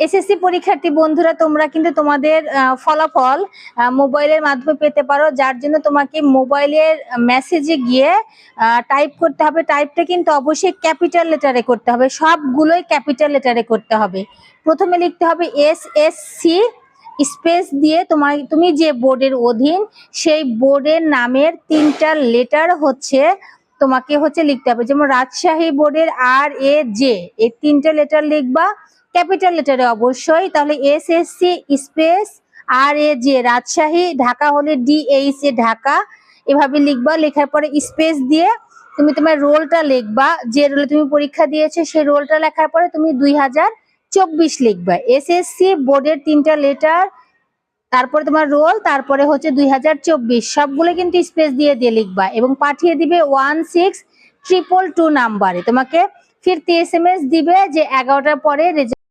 SSC পরীক্ষার্থী বন্ধুরা, তোমরা কিন্তু তোমাদের ফলাফল মোবাইলের মাধ্যমে পেতে পারো, যার জন্য তোমাকে মোবাইলের মেসেজে গিয়ে টাইপ করতে হবে। টাইপটা কিন্তু অবশ্যই ক্যাপিটাল লেটারে করতে হবে, সবগুলোই ক্যাপিটাল লেটারে করতে হবে। প্রথমে লিখতে হবে এসএসসি স্পেস দিয়ে তুমি যে বোর্ডের অধীন সেই বোর্ডের নামের 3টা লেটার তোমাকে লিখতে হবে। যেমন রাজশাহী বোর্ডের RAJ, এই 3টে লেটার লিখবা ক্যাপিটাল লেটারে অবশ্যই। তাহলে SSC space RAJ Rajshahi, Dhaka হলে DH ঢাকা, এভাবে লিখবা। লেখার পরে স্পেস দিয়ে তুমি তোমার রোলটা লিখবা, যে রোলে তুমি পরীক্ষা দিয়েছো সেই রোলটা লেখার পরে তুমি 2024 লিখবা। এসএসসি বোর্ডের 3টা লেটার, তারপরে তোমার রোল, তারপরে 2024, সবগুলো কিন্তু স্পেস দিয়ে লিখবা এবং পাঠিয়ে দিবে 16222 নাম্বারে। তোমাকে ফিরতি SMS দিবে যে 11টার পরে